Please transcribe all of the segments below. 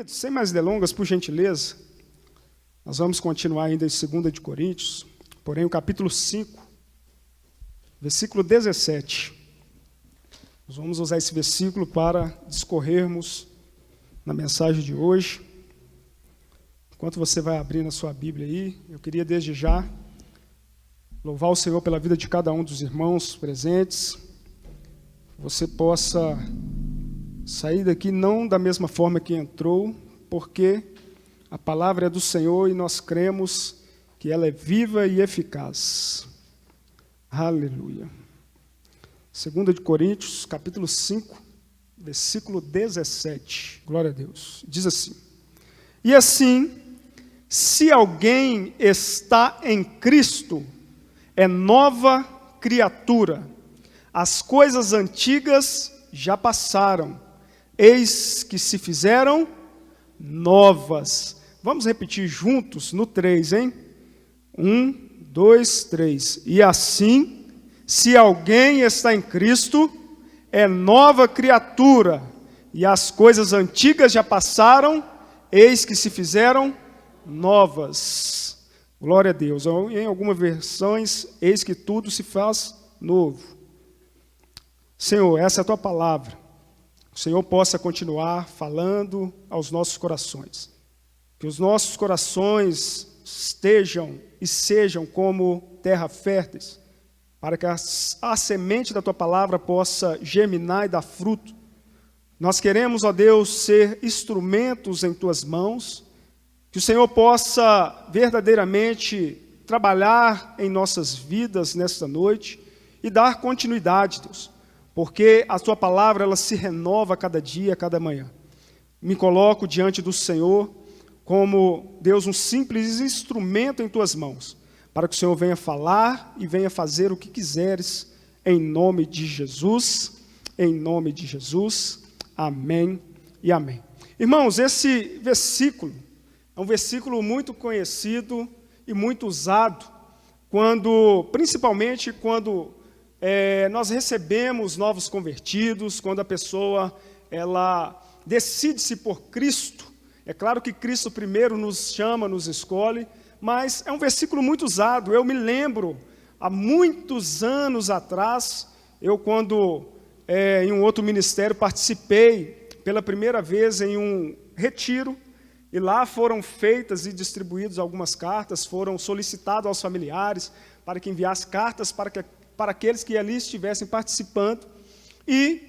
Queridos, sem mais delongas, por gentileza, nós vamos continuar ainda em 2 de Coríntios, porém o capítulo 5, versículo 17. Nós vamos usar esse versículo para discorrermos na mensagem de hoje. Enquanto você vai abrir na sua Bíblia aí, eu queria desde já louvar o Senhor pela vida de cada um dos irmãos presentes. Você possa sair daqui não da mesma forma que entrou, porque a palavra é do Senhor e nós cremos que ela é viva e eficaz. Aleluia. 2 de Coríntios, capítulo 5, versículo 17. Glória a Deus. Diz assim: E assim, se alguém está em Cristo, é nova criatura. As coisas antigas já passaram, eis que se fizeram novas. Vamos repetir juntos no 3, hein? 1, 2, 3. E assim, se alguém está em Cristo, é nova criatura, e as coisas antigas já passaram, eis que se fizeram novas. Glória a Deus. Em algumas versões, eis que tudo se faz novo. Senhor, essa é a Tua palavra. O Senhor possa continuar falando aos nossos corações. Que os nossos corações estejam e sejam como terra férteis, para que a semente da Tua palavra possa germinar e dar fruto. Nós queremos, ó Deus, ser instrumentos em Tuas mãos, que o Senhor possa verdadeiramente trabalhar em nossas vidas nesta noite e dar continuidade, Deus, porque a Tua palavra ela se renova a cada dia, a cada manhã. Me coloco diante do Senhor como, Deus, um simples instrumento em Tuas mãos, para que o Senhor venha falar e venha fazer o que quiseres, em nome de Jesus, em nome de Jesus, amém e amém. Irmãos, esse versículo é um versículo muito conhecido e muito usado, principalmente quando nós recebemos novos convertidos, quando a pessoa ela decide-se por Cristo. É claro que Cristo primeiro nos chama, nos escolhe, mas é um versículo muito usado. Eu me lembro, há muitos anos atrás, eu quando em um outro ministério participei pela primeira vez em um retiro, e lá foram feitas e distribuídas algumas cartas, foram solicitados aos familiares para que enviassem cartas para aqueles que ali estivessem participando. E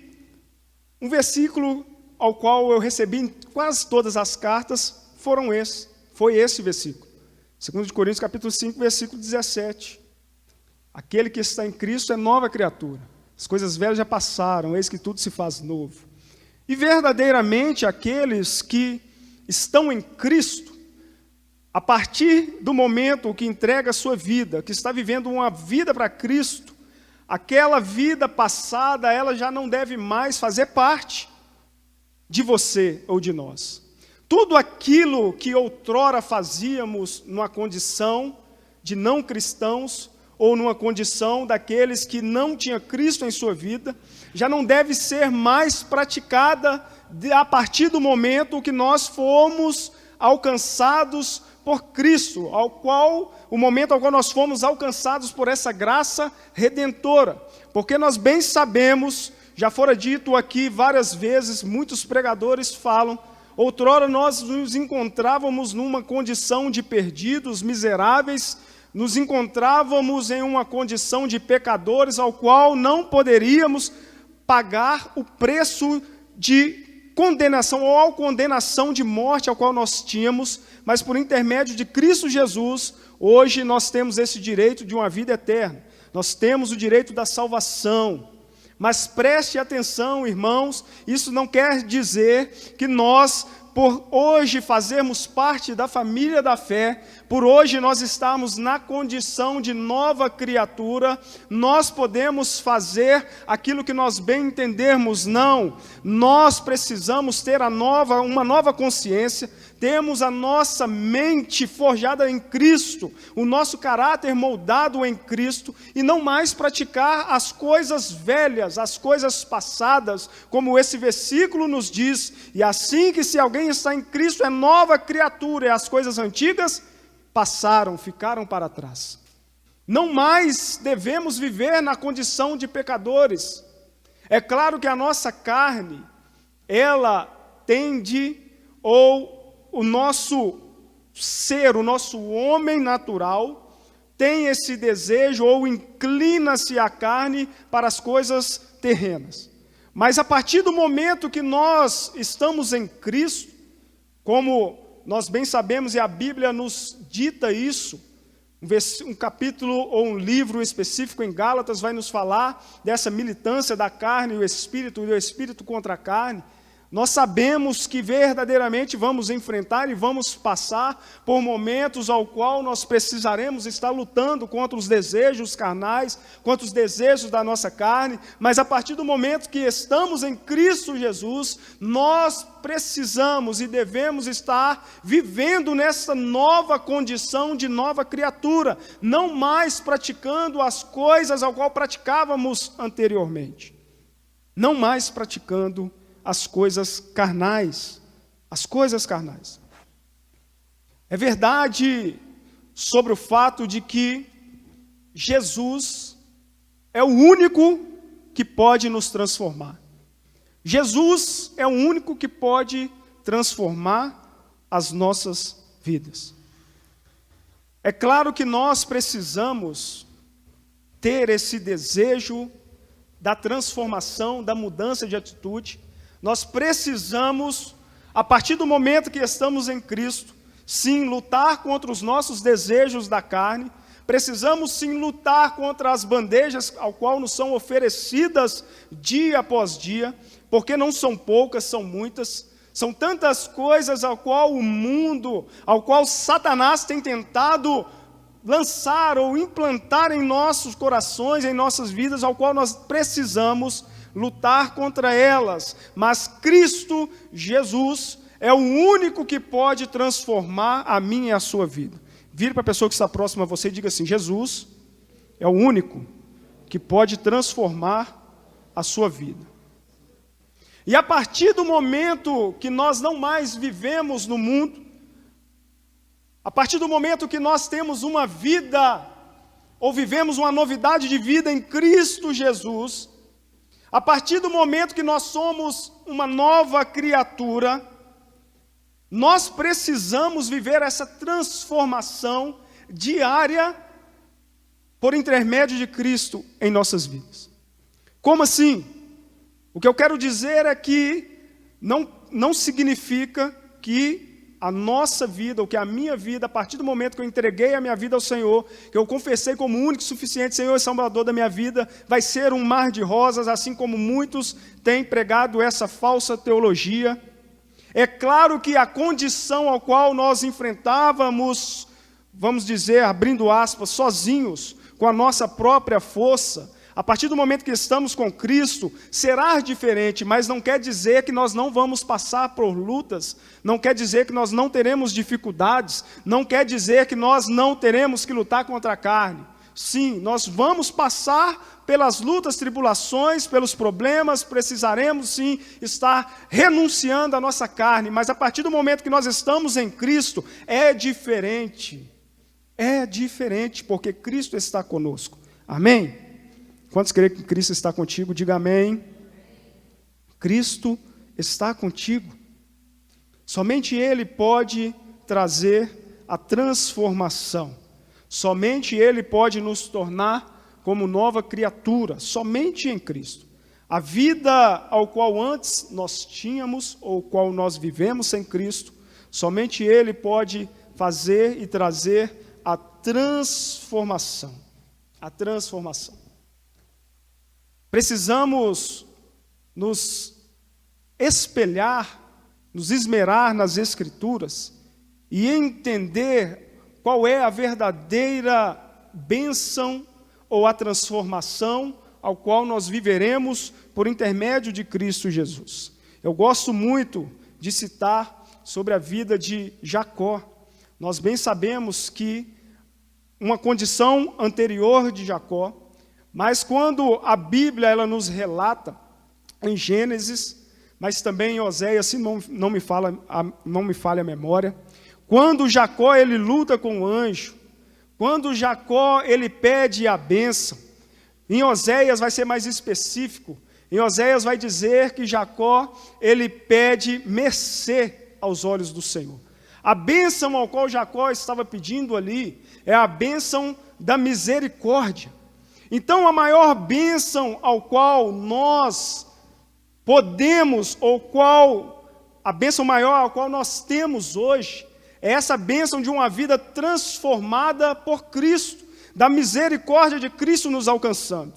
um versículo ao qual eu recebi em quase todas as cartas foi esse versículo. 2 de Coríntios, capítulo 5, versículo 17. Aquele que está em Cristo é nova criatura. As coisas velhas já passaram, eis que tudo se faz novo. E verdadeiramente aqueles que estão em Cristo, a partir do momento que entrega a sua vida, que está vivendo uma vida para Cristo, aquela vida passada, ela já não deve mais fazer parte de você ou de nós. Tudo aquilo que outrora fazíamos numa condição de não cristãos, ou numa condição daqueles que não tinham Cristo em sua vida, já não deve ser mais praticada a partir do momento que nós fomos alcançados por Cristo, o momento ao qual nós fomos alcançados por essa graça redentora. Porque nós bem sabemos, já fora dito aqui várias vezes, muitos pregadores falam, outrora nós nos encontrávamos numa condição de perdidos, miseráveis, nos encontrávamos em uma condição de pecadores ao qual não poderíamos pagar o preço de condenação ou a condenação de morte ao qual nós tínhamos, mas por intermédio de Cristo Jesus, hoje nós temos esse direito de uma vida eterna. Nós temos o direito da salvação. Mas preste atenção, irmãos, isso não quer dizer que nós, por hoje fazermos parte da família da fé, por hoje nós estamos na condição de nova criatura, nós podemos fazer aquilo que nós bem entendermos. Não, nós precisamos ter uma nova consciência, temos a nossa mente forjada em Cristo, o nosso caráter moldado em Cristo, e não mais praticar as coisas velhas, as coisas passadas, como esse versículo nos diz. E assim que se alguém alguém está em Cristo, é nova criatura, e as coisas antigas passaram, ficaram para trás. Não mais devemos viver na condição de pecadores. É claro que a nossa carne, ela tende, ou o nosso ser, o nosso homem natural, tem esse desejo, ou inclina-se a carne para as coisas terrenas. Mas a partir do momento que nós estamos em Cristo, como nós bem sabemos, e a Bíblia nos dita isso, um capítulo ou um livro específico em Gálatas vai nos falar dessa militância da carne e o espírito contra a carne. Nós sabemos que verdadeiramente vamos enfrentar e vamos passar por momentos ao qual nós precisaremos estar lutando contra os desejos carnais, contra os desejos da nossa carne, mas a partir do momento que estamos em Cristo Jesus, nós precisamos e devemos estar vivendo nessa nova condição de nova criatura, não mais praticando as coisas ao qual praticávamos anteriormente, não mais praticando as coisas carnais, as coisas carnais. É verdade sobre o fato de que Jesus é o único que pode nos transformar. Jesus é o único que pode transformar as nossas vidas. É claro que nós precisamos ter esse desejo da transformação, da mudança de atitude. Nós precisamos, a partir do momento que estamos em Cristo, sim, lutar contra os nossos desejos da carne. Precisamos sim lutar contra as bandejas ao qual nos são oferecidas dia após dia, porque não são poucas, são muitas. São tantas coisas ao qual o mundo, ao qual Satanás tem tentado lançar ou implantar em nossos corações, em nossas vidas, ao qual nós precisamos lutar contra elas. Mas Cristo Jesus é o único que pode transformar a minha e a sua vida. Vire para a pessoa que está próxima a você e diga assim: Jesus é o único que pode transformar a sua vida. E a partir do momento que nós não mais vivemos no mundo, a partir do momento que nós temos uma vida, ou vivemos uma novidade de vida em Cristo Jesus, a partir do momento que nós somos uma nova criatura, nós precisamos viver essa transformação diária por intermédio de Cristo em nossas vidas. Como assim? O que eu quero dizer é que não significa que a nossa vida, ou que a minha vida, a partir do momento que eu entreguei a minha vida ao Senhor, que eu confessei como único e suficiente Senhor e Salvador da minha vida, vai ser um mar de rosas, assim como muitos têm pregado essa falsa teologia. É claro que a condição ao qual nós enfrentávamos, vamos dizer, abrindo aspas, sozinhos, com a nossa própria força, a partir do momento que estamos com Cristo, será diferente, mas não quer dizer que nós não vamos passar por lutas, não quer dizer que nós não teremos dificuldades, não quer dizer que nós não teremos que lutar contra a carne. Sim, nós vamos passar pelas lutas, tribulações, pelos problemas, precisaremos sim estar renunciando à nossa carne, mas a partir do momento que nós estamos em Cristo, é diferente, porque Cristo está conosco. Amém? Quantos creem que Cristo está contigo? Diga amém. Cristo está contigo. Somente Ele pode trazer a transformação. Somente Ele pode nos tornar como nova criatura. Somente em Cristo. A vida ao qual antes nós tínhamos, ou qual nós vivemos sem Cristo, somente Ele pode fazer e trazer a transformação. A transformação. Precisamos nos espelhar, nos esmerar nas Escrituras e entender qual é a verdadeira bênção ou a transformação ao qual nós viveremos por intermédio de Cristo Jesus. Eu gosto muito de citar sobre a vida de Jacó. Nós bem sabemos que uma condição anterior de Jacó, mas quando a Bíblia ela nos relata, em Gênesis, mas também em Oséias, se não me falha a memória, quando Jacó ele luta com o anjo, quando Jacó ele pede a bênção, em Oséias vai ser mais específico, em Oséias vai dizer que Jacó ele pede mercê aos olhos do Senhor. A bênção ao qual Jacó estava pedindo ali é a bênção da misericórdia. Então a maior bênção ao qual nós podemos, a bênção maior ao qual nós temos hoje, é essa bênção de uma vida transformada por Cristo, da misericórdia de Cristo nos alcançando.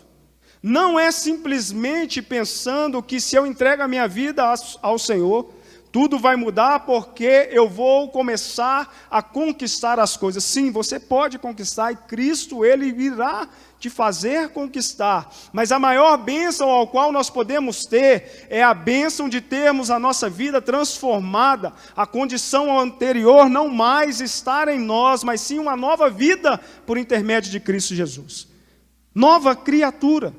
Não é simplesmente pensando que se eu entrego a minha vida ao Senhor, tudo vai mudar porque eu vou começar a conquistar as coisas. Sim, você pode conquistar e Cristo, Ele irá te fazer conquistar. Mas a maior bênção ao qual nós podemos ter é a bênção de termos a nossa vida transformada. A condição anterior não mais estar em nós, mas sim uma nova vida por intermédio de Cristo Jesus. Nova criatura.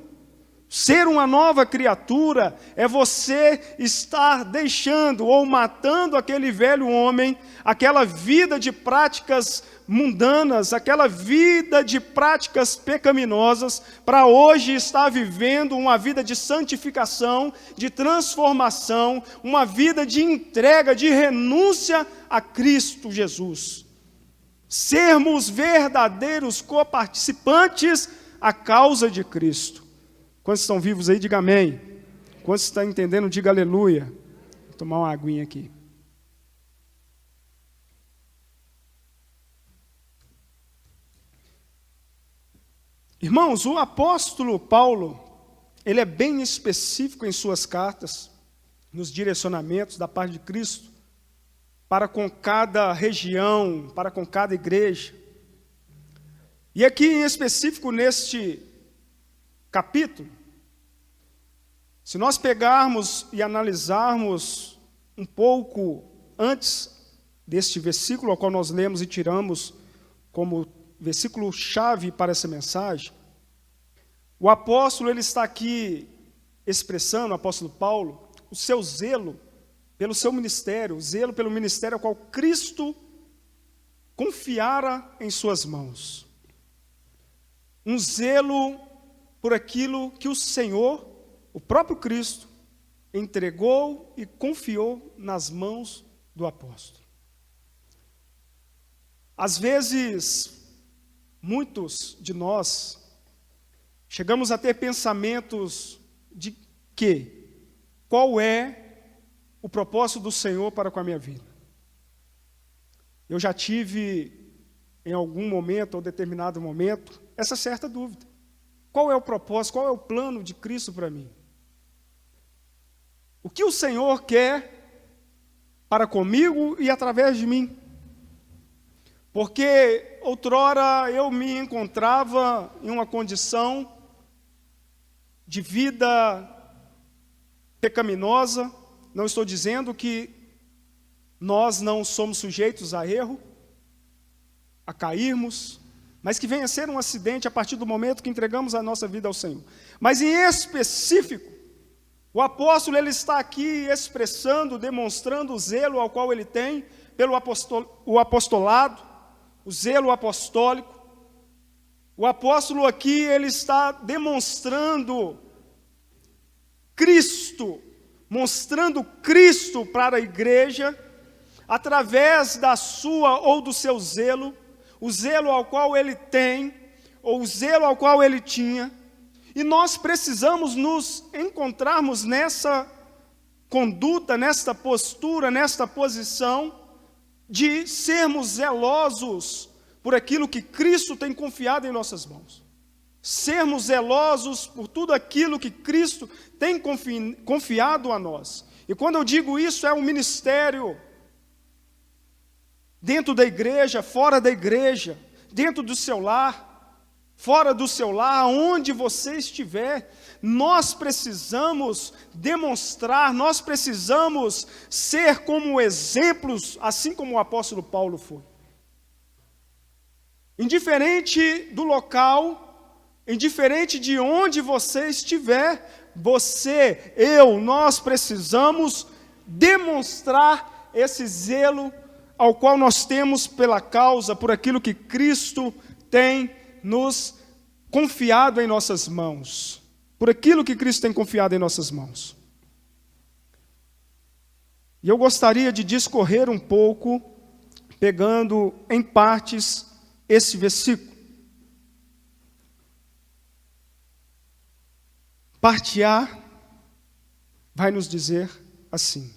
Ser uma nova criatura é você estar deixando ou matando aquele velho homem, aquela vida de práticas mundanas, aquela vida de práticas pecaminosas, para hoje estar vivendo uma vida de santificação, de transformação, uma vida de entrega, de renúncia a Cristo Jesus. Sermos verdadeiros coparticipantes à causa de Cristo. Quantos estão vivos aí, diga amém. Quantos estão entendendo, diga aleluia. Vou tomar uma aguinha aqui. Irmãos, o apóstolo Paulo, ele é bem específico em suas cartas, nos direcionamentos da parte de Cristo, para com cada região, para com cada igreja. E aqui em específico neste capítulo, se nós pegarmos e analisarmos um pouco antes deste versículo, ao qual nós lemos e tiramos como versículo-chave para essa mensagem, o apóstolo ele está aqui expressando, o apóstolo Paulo, o seu zelo pelo seu ministério, o zelo pelo ministério ao qual Cristo confiara em suas mãos. Um zelo por aquilo que o Senhor, o próprio Cristo, entregou e confiou nas mãos do apóstolo. Às vezes, muitos de nós chegamos a ter pensamentos de que, qual é o propósito do Senhor para com a minha vida? Eu já tive, em algum momento ou determinado momento, essa certa dúvida. Qual é o propósito, qual é o plano de Cristo para mim? O que o Senhor quer para comigo e através de mim? Porque outrora eu me encontrava em uma condição de vida pecaminosa. Não estou dizendo que nós não somos sujeitos a erro, a cairmos, mas que venha a ser um acidente a partir do momento que entregamos a nossa vida ao Senhor. Mas em específico, o apóstolo ele está aqui expressando, demonstrando o zelo ao qual ele tem pelo apostolado, o zelo apostólico. O apóstolo aqui ele está demonstrando Cristo, mostrando Cristo para a igreja, através da sua ou do seu zelo, o zelo ao qual ele tem, ou o zelo ao qual ele tinha, e nós precisamos nos encontrarmos nessa conduta, nesta postura, nesta posição, de sermos zelosos por aquilo que Cristo tem confiado em nossas mãos. Sermos zelosos por tudo aquilo que Cristo tem confiado a nós. E quando eu digo isso, é um ministério dentro da igreja, fora da igreja, dentro do seu lar, fora do seu lar, onde você estiver, nós precisamos demonstrar, nós precisamos ser como exemplos, assim como o apóstolo Paulo foi. Indiferente do local, indiferente de onde você estiver, você, eu, nós precisamos demonstrar esse zelo ao qual nós temos pela causa, por aquilo que Cristo tem nos confiado em nossas mãos. Por aquilo que Cristo tem confiado em nossas mãos. E eu gostaria de discorrer um pouco, pegando em partes esse versículo. Parte A vai nos dizer assim: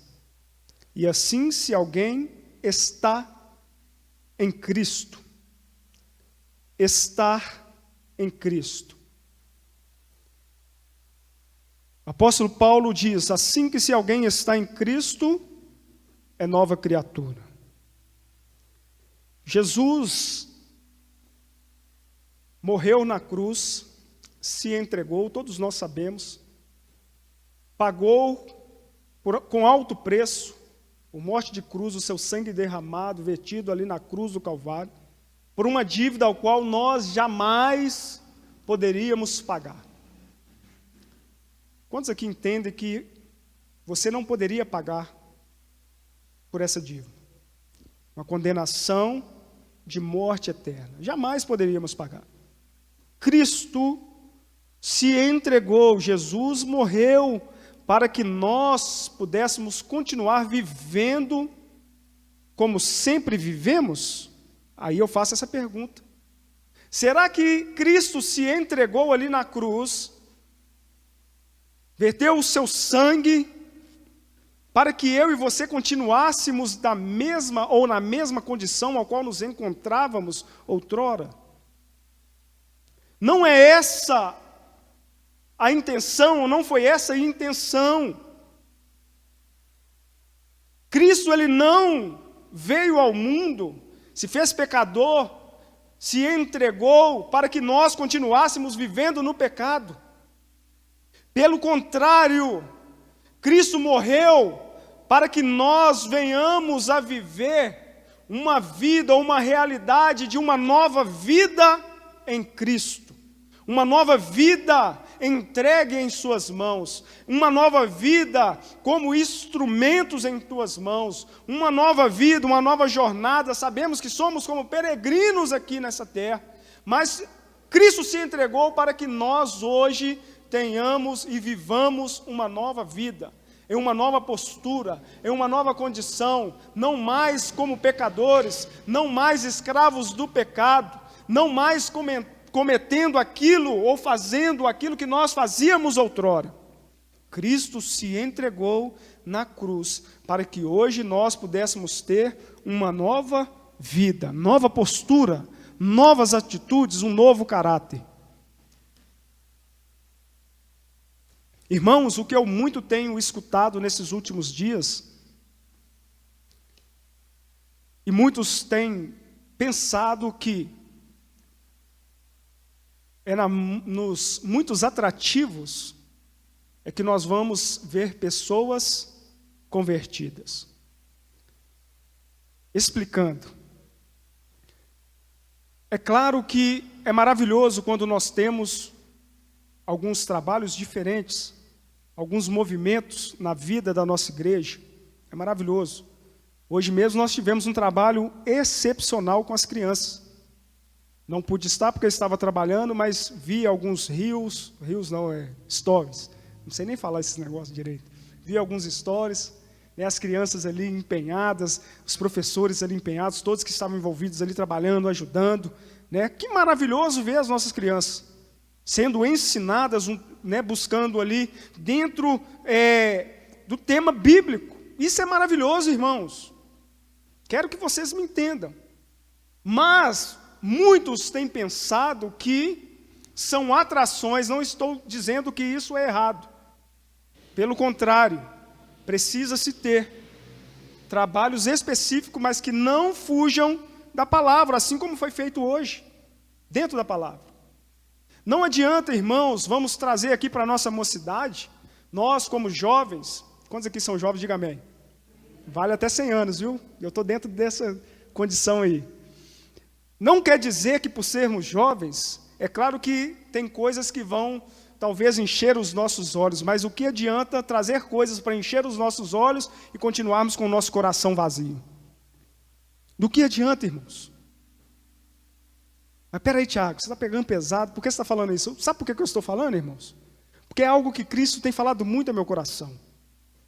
e assim, se alguém está em Cristo, estar em Cristo. O apóstolo Paulo diz, assim que se alguém está em Cristo, é nova criatura. Jesus morreu na cruz, se entregou, todos nós sabemos, pagou com alto preço, por morte de cruz, o seu sangue derramado, vertido ali na cruz do Calvário, por uma dívida ao qual nós jamais poderíamos pagar. Quantos aqui entendem que você não poderia pagar por essa dívida? Uma condenação de morte eterna. Jamais poderíamos pagar. Cristo se entregou, Jesus morreu para que nós pudéssemos continuar vivendo como sempre vivemos. Aí eu faço essa pergunta. Será que Cristo se entregou ali na cruz, verteu o seu sangue, para que eu e você continuássemos da mesma ou na mesma condição ao qual nos encontrávamos outrora? Não é essa a intenção, não foi essa a intenção. Cristo, ele não veio ao mundo, se fez pecador, se entregou para que nós continuássemos vivendo no pecado. Pelo contrário, Cristo morreu para que nós venhamos a viver uma vida, uma realidade de uma nova vida em Cristo. Uma nova vida entregue em suas mãos, uma nova vida como instrumentos em tuas mãos, uma nova vida, uma nova jornada. Sabemos que somos como peregrinos aqui nessa terra, mas Cristo se entregou para que nós hoje tenhamos e vivamos uma nova vida, em uma nova postura, em uma nova condição, não mais como pecadores, não mais escravos do pecado, não mais cometendo aquilo ou fazendo aquilo que nós fazíamos outrora. Cristo se entregou na cruz para que hoje nós pudéssemos ter uma nova vida, nova postura, novas atitudes, um novo caráter. Irmãos, o que eu muito tenho escutado nesses últimos dias, e muitos têm pensado que nos muitos atrativos é que nós vamos ver pessoas convertidas. Explicando. É claro que é maravilhoso quando nós temos alguns trabalhos diferentes, alguns movimentos na vida da nossa igreja. É maravilhoso. Hoje mesmo nós tivemos um trabalho excepcional com as crianças. Não pude estar porque eu estava trabalhando, mas vi alguns stories. Não sei nem falar esses negócios direito. Vi alguns stories, né, as crianças ali empenhadas, os professores ali empenhados, todos que estavam envolvidos ali trabalhando, ajudando. Né? Que maravilhoso ver as nossas crianças sendo ensinadas, né, buscando ali dentro do tema bíblico. Isso é maravilhoso, irmãos. Quero que vocês me entendam. Mas muitos têm pensado que são atrações, não estou dizendo que isso é errado. Pelo contrário, precisa-se ter trabalhos específicos, mas que não fujam da palavra, assim como foi feito hoje, dentro da palavra. Não adianta, irmãos, vamos trazer aqui para a nossa mocidade, nós como jovens, quantos aqui são jovens, diga amém. Vale até 100 anos, viu? Eu estou dentro dessa condição aí. Não quer dizer que por sermos jovens, é claro que tem coisas que vão talvez encher os nossos olhos, mas o que adianta trazer coisas para encher os nossos olhos e continuarmos com o nosso coração vazio? Do que adianta, irmãos? Mas peraí, Tiago, você está pegando pesado, por que você está falando isso? Sabe por que eu estou falando, irmãos? Porque é algo que Cristo tem falado muito ao meu coração.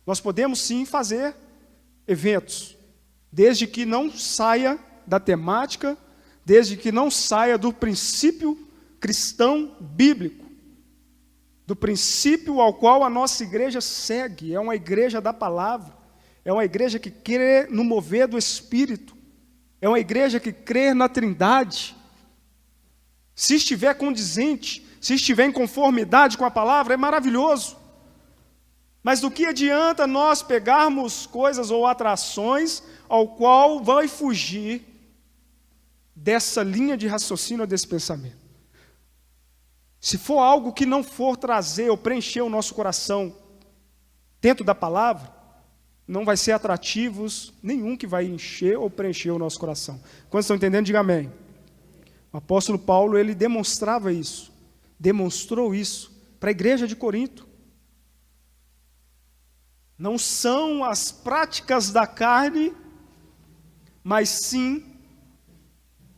Nós podemos sim fazer eventos, desde que não saia da temática, desde que não saia do princípio cristão bíblico, do princípio ao qual a nossa igreja segue. É uma igreja da palavra, é uma igreja que crê no mover do Espírito, é uma igreja que crê na Trindade. Se estiver condizente, se estiver em conformidade com a palavra, é maravilhoso. Mas do que adianta nós pegarmos coisas ou atrações ao qual vai fugir dessa linha de raciocínio, desse pensamento? Se for algo que não for trazer ou preencher o nosso coração dentro da palavra, não vai ser atrativos nenhum que vai encher ou preencher o nosso coração. Quando estão entendendo, diga amém. O apóstolo Paulo, ele demonstrava isso, demonstrou isso para a igreja de Corinto. Não são as práticas da carne, mas sim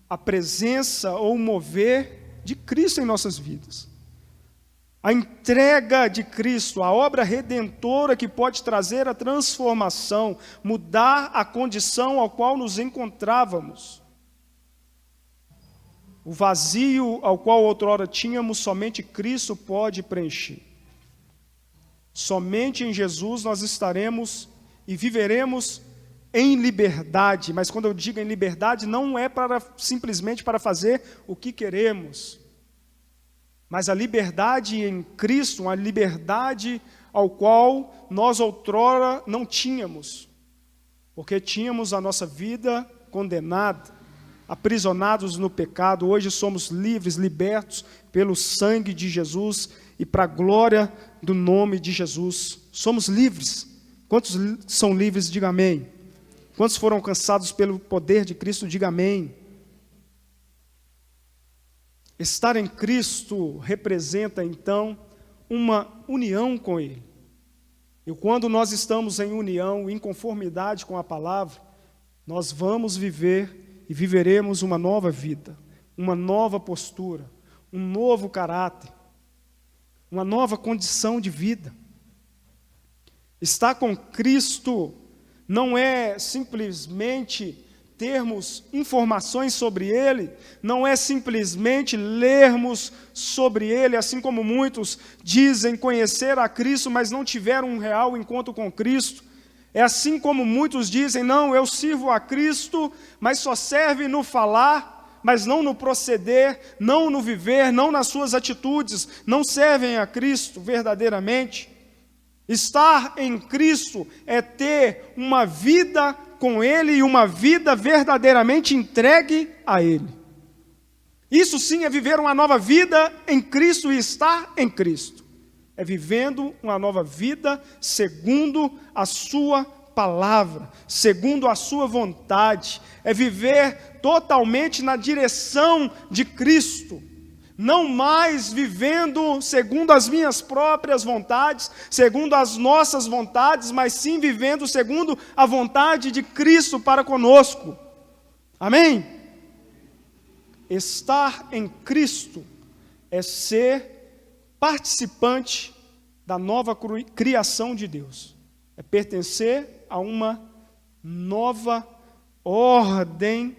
a presença ou o mover de Cristo em nossas vidas. A entrega de Cristo, a obra redentora que pode trazer a transformação, mudar a condição ao qual nos encontrávamos. O vazio ao qual outrora tínhamos, somente Cristo pode preencher. Somente em Jesus nós estaremos e viveremos em liberdade. Mas quando eu digo em liberdade, não é simplesmente para fazer o que queremos. Mas a liberdade em Cristo, uma liberdade ao qual nós outrora não tínhamos. Porque tínhamos a nossa vida condenada, aprisionados no pecado. Hoje somos livres, libertos pelo sangue de Jesus e para a glória do nome de Jesus. Somos livres. Quantos são livres? Diga amém. Quantos foram alcançados pelo poder de Cristo? Diga amém. Estar em Cristo representa, então, uma união com Ele. E quando nós estamos em união, em conformidade com a palavra, nós vamos viver e viveremos uma nova vida, uma nova postura, um novo caráter, uma nova condição de vida. Estar com Cristo não é simplesmente termos informações sobre Ele, não é simplesmente lermos sobre Ele, assim como muitos dizem conhecer a Cristo, mas não tiveram um real encontro com Cristo. É assim como muitos dizem, não, eu sirvo a Cristo, mas só serve no falar, mas não no proceder, não no viver, não nas suas atitudes, não servem a Cristo verdadeiramente. Estar em Cristo é ter uma vida com Ele e uma vida verdadeiramente entregue a Ele. Isso sim é viver uma nova vida em Cristo e estar em Cristo. É vivendo uma nova vida segundo a sua palavra, segundo a sua vontade. É viver totalmente na direção de Cristo. Não mais vivendo segundo as minhas próprias vontades, segundo as nossas vontades, mas sim vivendo segundo a vontade de Cristo para conosco. Amém? Estar em Cristo é ser participante da nova criação de Deus. É pertencer a uma nova ordem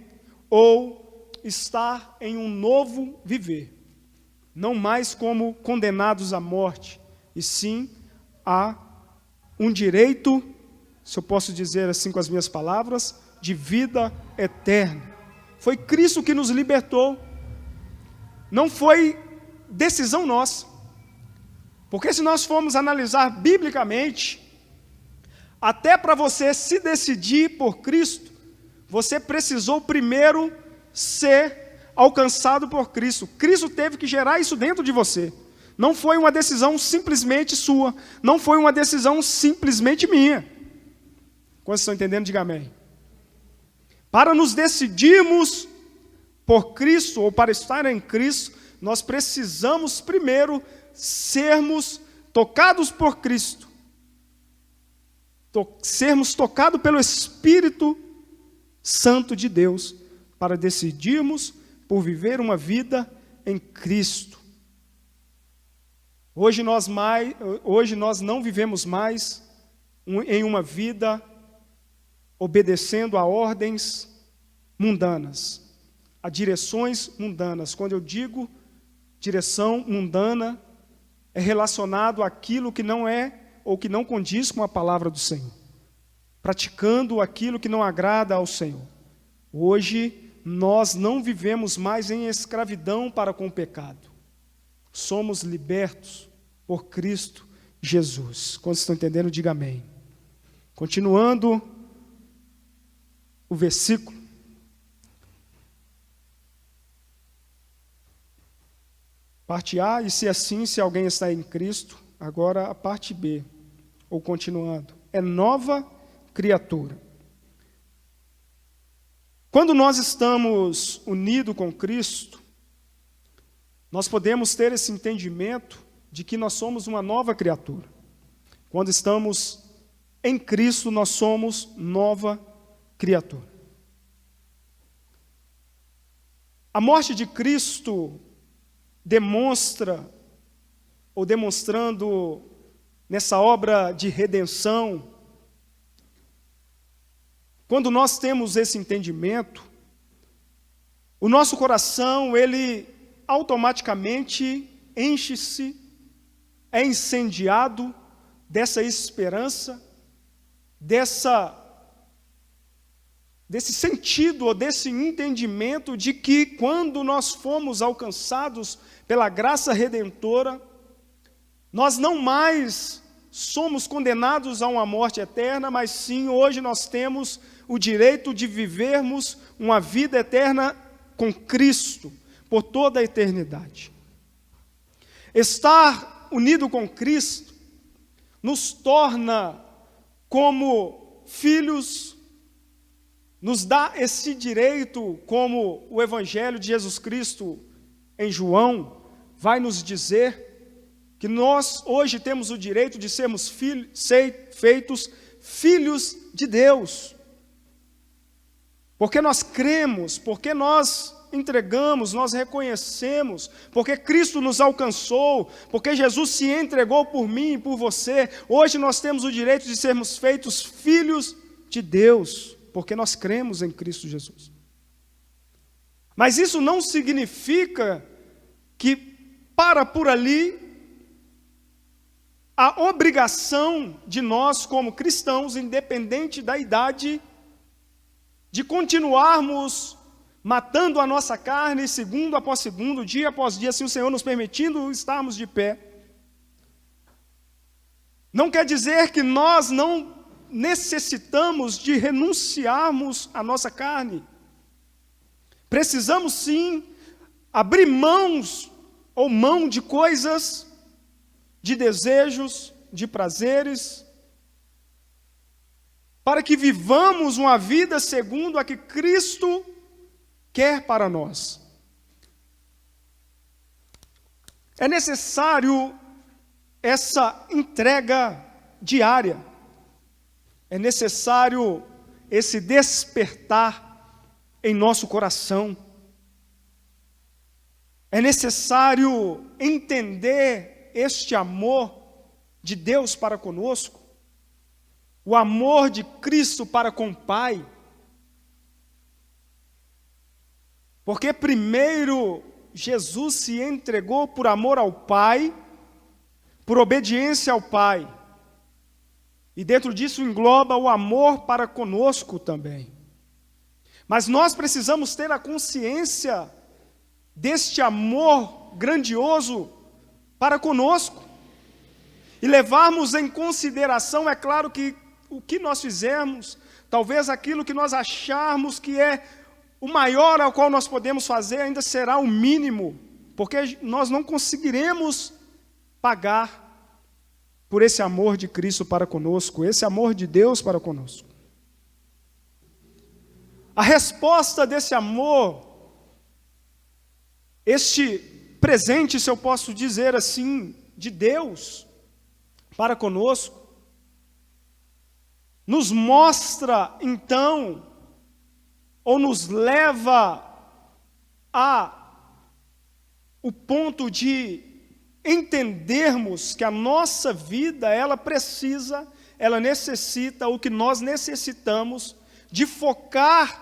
ou estar em um novo viver. Não mais como condenados à morte, e sim a um direito, se eu posso dizer assim com as minhas palavras, de vida eterna. Foi Cristo que nos libertou. Não foi decisão nossa. Porque se nós formos analisar biblicamente, até para você se decidir por Cristo, você precisou primeiro ser alcançado por Cristo. Cristo teve que gerar isso dentro de você. Não foi uma decisão simplesmente sua. Não foi uma decisão simplesmente minha. Quando vocês estão entendendo, diga amém. Para nos decidirmos por Cristo, ou para estar em Cristo, nós precisamos primeiro sermos tocados por Cristo, sermos tocados pelo Espírito Santo de Deus, para decidirmos por viver uma vida em Cristo. Hoje nós não vivemos mais em uma vida obedecendo a ordens mundanas, a direções mundanas. Quando eu digo direção mundana, é relacionado àquilo que não é ou que não condiz com a palavra do Senhor, praticando aquilo que não agrada ao Senhor. Hoje nós não vivemos mais em escravidão para com o pecado. Somos libertos por Cristo Jesus. Quando estão entendendo, diga amém. Continuando o versículo. Parte A, e se assim, se alguém está em Cristo. Agora a parte B, ou continuando. É nova criatura. Quando nós estamos unidos com Cristo, nós podemos ter esse entendimento de que nós somos uma nova criatura. Quando estamos em Cristo, nós somos nova criatura. A morte de Cristo demonstra, ou demonstrando nessa obra de redenção, quando nós temos esse entendimento, o nosso coração, ele automaticamente enche-se, é incendiado dessa esperança, desse sentido ou desse entendimento de que quando nós fomos alcançados pela graça redentora, nós não mais somos condenados a uma morte eterna, mas sim, hoje nós temos o direito de vivermos uma vida eterna com Cristo, por toda a eternidade. Estar unido com Cristo nos torna como filhos, nos dá esse direito, como o Evangelho de Jesus Cristo em João vai nos dizer, que nós hoje temos o direito de sermos feitos filhos de Deus. Porque nós cremos, porque nós entregamos, nós reconhecemos, porque Cristo nos alcançou, porque Jesus se entregou por mim e por você. Hoje nós temos o direito de sermos feitos filhos de Deus, porque nós cremos em Cristo Jesus. Mas isso não significa que para por ali a obrigação de nós como cristãos, independente da idade, de continuarmos matando a nossa carne segundo após segundo, dia após dia, assim o Senhor nos permitindo estarmos de pé. Não quer dizer que nós não necessitamos de renunciarmos à nossa carne. Precisamos sim abrir mão de coisas, de desejos, de prazeres, para que vivamos uma vida segundo a que Cristo quer para nós. É necessário essa entrega diária. É necessário esse despertar em nosso coração. É necessário entender este amor de Deus para conosco, o amor de Cristo para com o Pai. Porque primeiro Jesus se entregou por amor ao Pai, por obediência ao Pai. E dentro disso engloba o amor para conosco também. Mas nós precisamos ter a consciência deste amor grandioso para conosco. E levarmos em consideração, é claro que o que nós fizermos, talvez aquilo que nós acharmos que é o maior ao qual nós podemos fazer ainda será o mínimo, porque nós não conseguiremos pagar por esse amor de Cristo para conosco, esse amor de Deus para conosco. A resposta desse amor, este presente, se eu posso dizer assim, de Deus para conosco, nos mostra então, ou nos leva o ponto de entendermos que a nossa vida, ela necessita, o que nós necessitamos de focar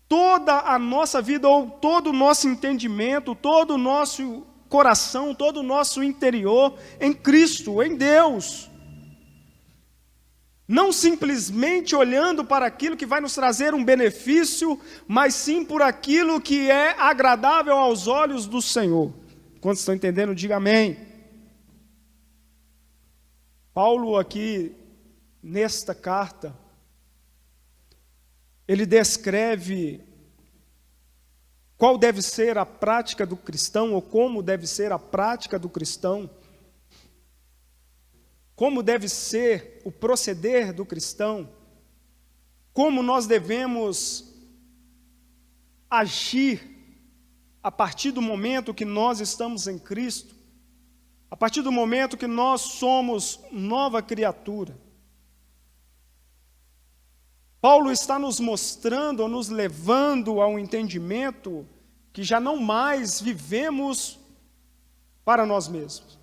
toda a nossa vida, ou todo o nosso entendimento, todo o nosso coração, todo o nosso interior em Cristo, em Deus. Não simplesmente olhando para aquilo que vai nos trazer um benefício, mas sim por aquilo que é agradável aos olhos do Senhor. Quantos estão entendendo, diga amém. Paulo aqui, nesta carta, ele descreve qual deve ser a prática do cristão, ou como deve ser a prática do cristão, como deve ser o proceder do cristão, como nós devemos agir a partir do momento que nós estamos em Cristo, a partir do momento que nós somos nova criatura. Paulo está nos mostrando, ou nos levando ao entendimento que já não mais vivemos para nós mesmos.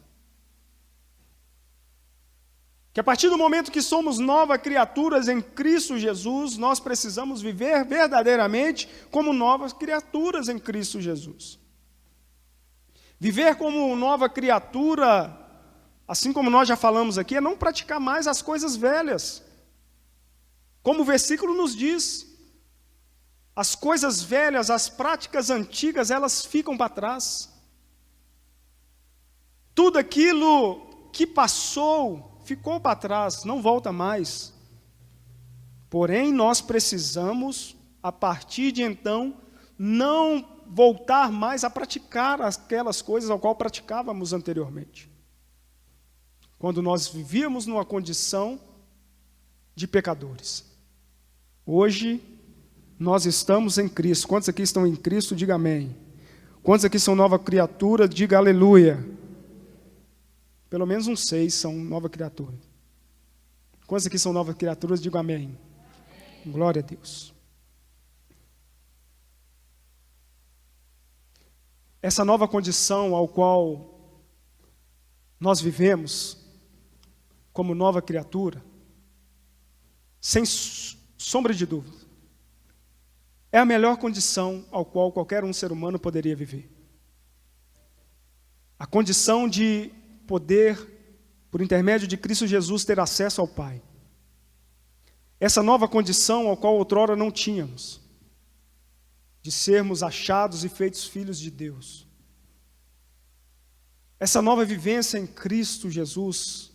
Que a partir do momento que somos novas criaturas em Cristo Jesus, nós precisamos viver verdadeiramente como novas criaturas em Cristo Jesus. Viver como nova criatura, assim como nós já falamos aqui, é não praticar mais as coisas velhas. Como o versículo nos diz, as coisas velhas, as práticas antigas, elas ficam para trás. Tudo aquilo que passou ficou para trás, não volta mais. Porém, nós precisamos, a partir de então, não voltar mais a praticar aquelas coisas ao qual praticávamos anteriormente. Quando nós vivíamos numa condição de pecadores. Hoje, nós estamos em Cristo. Quantos aqui estão em Cristo, diga amém. Quantos aqui são nova criatura, diga aleluia. Pelo menos uns 6 são nova criatura. Quantos aqui são novas criaturas, diga amém. Glória a Deus. Essa nova condição ao qual nós vivemos como nova criatura, sem sombra de dúvida, é a melhor condição ao qual qualquer um ser humano poderia viver. A condição de poder, por intermédio de Cristo Jesus, ter acesso ao Pai. Essa nova condição ao qual outrora não tínhamos, de sermos achados e feitos filhos de Deus. Essa nova vivência em Cristo Jesus,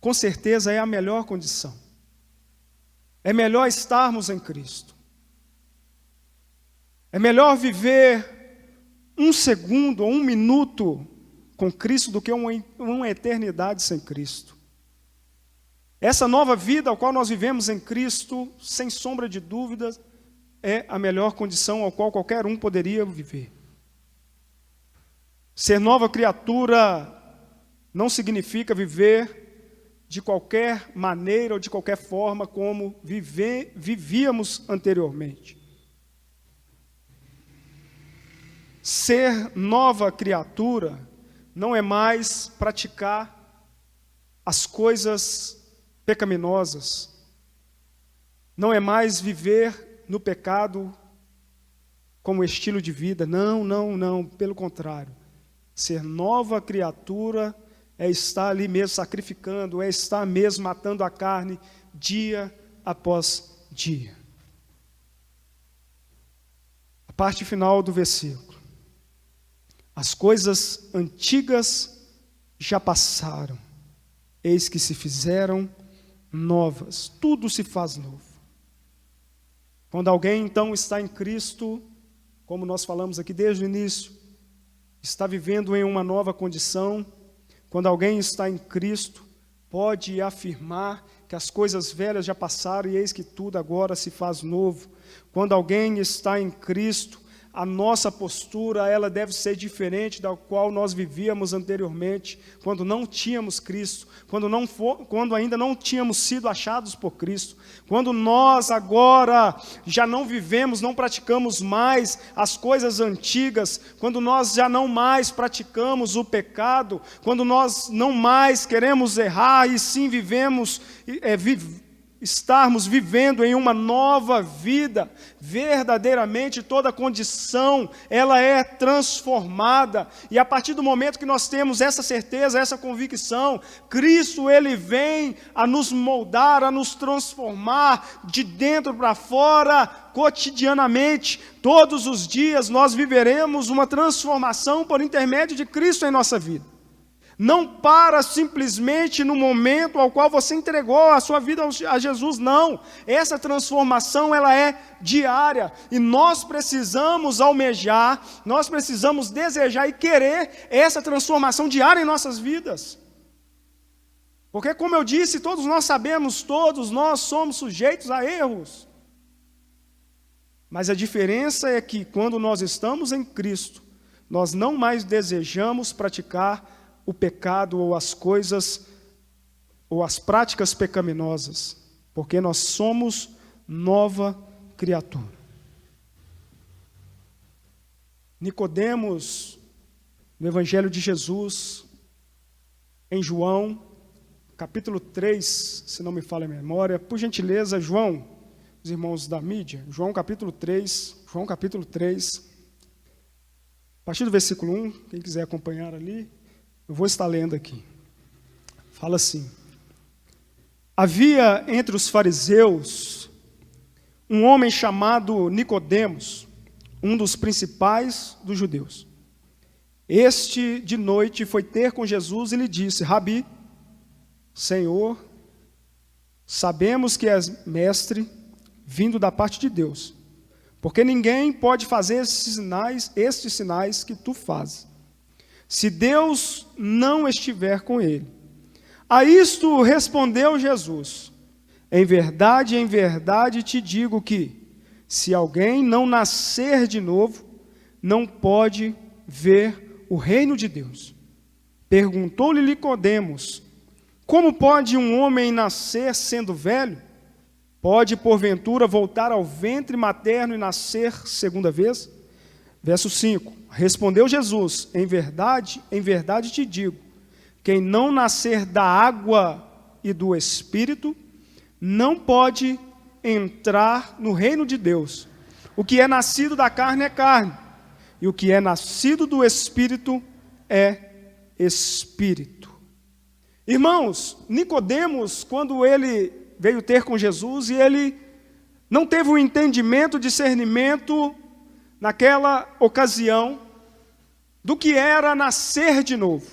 com certeza é a melhor condição. É melhor estarmos em Cristo. É melhor viver um segundo ou um minuto com Cristo do que uma eternidade sem Cristo. Essa nova vida ao qual nós vivemos em Cristo, sem sombra de dúvidas, é a melhor condição ao qual qualquer um poderia viver. Ser nova criatura não significa viver de qualquer maneira ou de qualquer forma como vivíamos anteriormente. Ser nova criatura não é mais praticar as coisas pecaminosas, não é mais viver no pecado como estilo de vida, não, pelo contrário. Ser nova criatura é estar ali mesmo sacrificando, é estar mesmo matando a carne dia após dia. A parte final do versículo. As coisas antigas já passaram, eis que se fizeram novas, tudo se faz novo. Quando alguém então está em Cristo, como nós falamos aqui desde o início, está vivendo em uma nova condição, quando alguém está em Cristo, pode afirmar que as coisas velhas já passaram e eis que tudo agora se faz novo. Quando alguém está em Cristo, a nossa postura, ela deve ser diferente da qual nós vivíamos anteriormente, quando não tínhamos Cristo, quando ainda não tínhamos sido achados por Cristo, quando nós agora já não vivemos, não praticamos mais as coisas antigas, quando nós já não mais praticamos o pecado, quando nós não mais queremos errar e sim estarmos vivendo em uma nova vida, verdadeiramente toda condição, ela é transformada, e a partir do momento que nós temos essa certeza, essa convicção, Cristo, Ele vem a nos moldar, a nos transformar, de dentro para fora, cotidianamente, todos os dias nós viveremos uma transformação por intermédio de Cristo em nossa vida. Não para simplesmente no momento ao qual você entregou a sua vida a Jesus, não. Essa transformação, ela é diária. E nós precisamos almejar, nós precisamos desejar e querer essa transformação diária em nossas vidas. Porque, como eu disse, todos nós sabemos, todos nós somos sujeitos a erros. Mas a diferença é que, quando nós estamos em Cristo, nós não mais desejamos praticar o pecado ou as coisas ou as práticas pecaminosas, porque nós somos nova criatura. Nicodemos, no Evangelho de Jesus, em João, capítulo 3, se não me falha a memória, por gentileza, João, os irmãos da mídia, João capítulo 3, a partir do versículo 1, quem quiser acompanhar ali, eu vou estar lendo aqui. Fala assim: havia entre os fariseus um homem chamado Nicodemos, um dos principais dos judeus. Este, de noite, foi ter com Jesus e lhe disse: Rabi, Senhor, sabemos que és mestre, vindo da parte de Deus, porque ninguém pode fazer estes sinais que tu fazes, se Deus não estiver com ele. A isto respondeu Jesus: em verdade te digo que, se alguém não nascer de novo, não pode ver o reino de Deus. Perguntou-lhe Nicodemos: como pode um homem nascer sendo velho? Pode, porventura, voltar ao ventre materno e nascer segunda vez? Verso 5, respondeu Jesus: em verdade te digo, quem não nascer da água e do Espírito, não pode entrar no reino de Deus. O que é nascido da carne é carne, e o que é nascido do Espírito é Espírito. Irmãos, Nicodemos, quando ele veio ter com Jesus, e ele não teve o entendimento, o discernimento, naquela ocasião, do que era nascer de novo.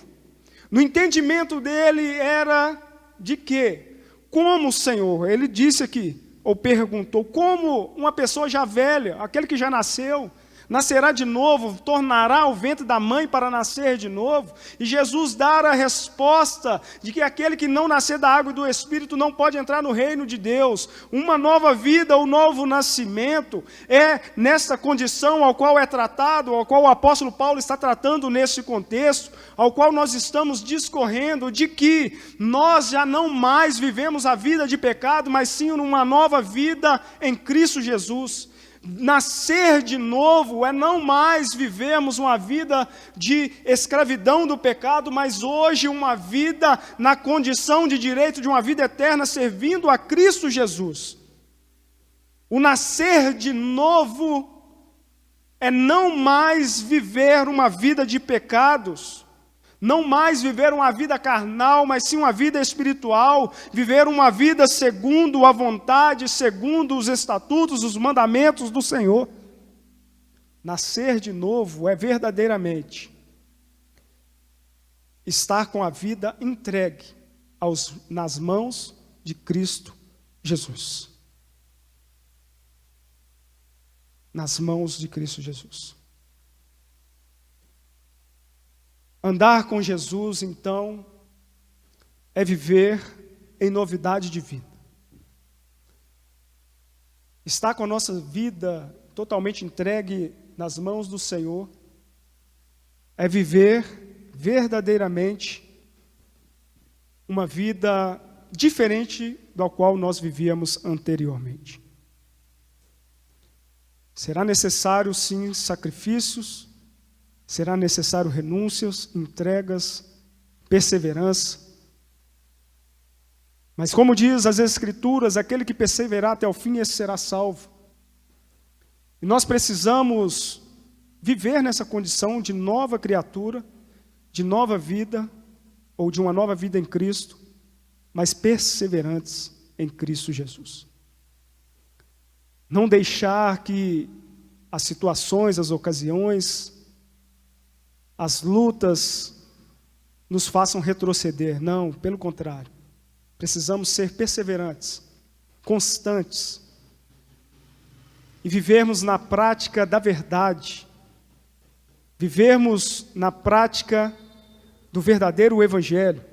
No entendimento dele era de quê? Como, Senhor? Ele disse aqui, ou perguntou, como uma pessoa já velha, aquele que já nasceu, nascerá de novo, tornará o ventre da mãe para nascer de novo? E Jesus dá a resposta de que aquele que não nascer da água e do Espírito não pode entrar no reino de Deus. Uma nova vida, um novo nascimento, é nessa condição ao qual é tratado, ao qual o apóstolo Paulo está tratando nesse contexto, ao qual nós estamos discorrendo, de que nós já não mais vivemos a vida de pecado, mas sim uma nova vida em Cristo Jesus. Nascer de novo é não mais vivermos uma vida de escravidão do pecado, mas hoje uma vida na condição de direito de uma vida eterna, servindo a Cristo Jesus. O nascer de novo é não mais viver uma vida de pecados, não mais viver uma vida carnal, mas sim uma vida espiritual, viver uma vida segundo a vontade, segundo os estatutos, os mandamentos do Senhor. Nascer de novo é verdadeiramente estar com a vida entregue nas mãos de Cristo Jesus. Nas mãos de Cristo Jesus. Andar com Jesus, então, é viver em novidade de vida. Estar com a nossa vida totalmente entregue nas mãos do Senhor é viver verdadeiramente uma vida diferente da qual nós vivíamos anteriormente. Será necessário, sim, sacrifícios, será necessário renúncias, entregas, perseverança. Mas como diz as Escrituras, aquele que perseverar até o fim, esse será salvo. E nós precisamos viver nessa condição de nova criatura, de nova vida, ou de uma nova vida em Cristo, mas perseverantes em Cristo Jesus. Não deixar que as situações, as ocasiões, as lutas nos façam retroceder. Não, pelo contrário. Precisamos ser perseverantes, constantes, e vivermos na prática da verdade, vivermos na prática do verdadeiro evangelho.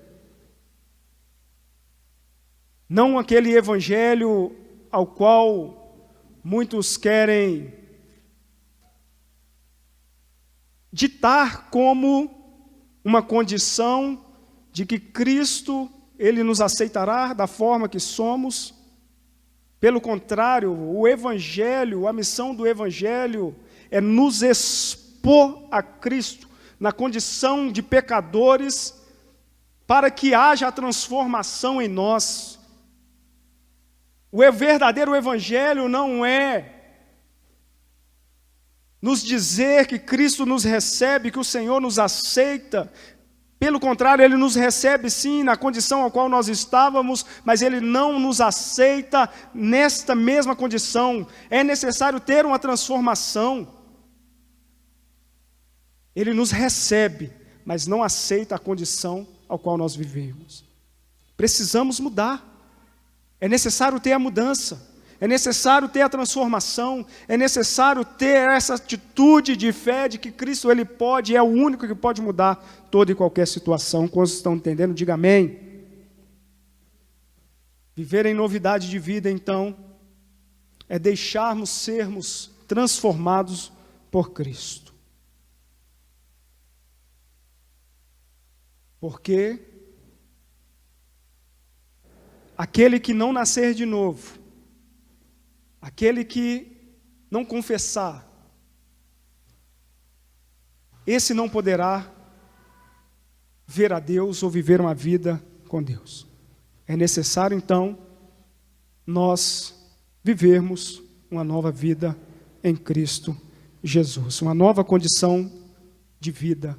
Não aquele evangelho ao qual muitos querem ditar como uma condição de que Cristo, Ele nos aceitará da forma que somos. Pelo contrário, o evangelho, a missão do evangelho é nos expor a Cristo na condição de pecadores, para que haja a transformação em nós. O verdadeiro evangelho não é nos dizer que Cristo nos recebe, que o Senhor nos aceita. Pelo contrário, Ele nos recebe sim na condição a qual nós estávamos, mas Ele não nos aceita nesta mesma condição. É necessário ter uma transformação. Ele nos recebe, mas não aceita a condição a qual nós vivemos. Precisamos mudar. É necessário ter a mudança. É necessário ter a transformação, é necessário ter essa atitude de fé de que Cristo Ele pode, é o único que pode mudar toda e qualquer situação. Quantos estão entendendo? Diga amém. Viver em novidade de vida, então, é deixarmos sermos transformados por Cristo. Porque aquele que não nascer de novo, aquele que não confessar, esse não poderá ver a Deus ou viver uma vida com Deus. É necessário, então, nós vivermos uma nova vida em Cristo Jesus, uma nova condição de vida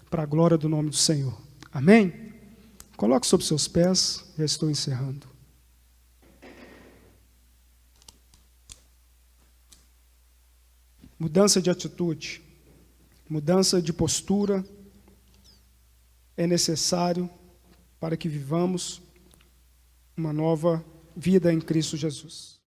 para a glória do nome do Senhor. Amém? Coloque sobre seus pés, já estou encerrando. Mudança de atitude, mudança de postura é necessário para que vivamos uma nova vida em Cristo Jesus.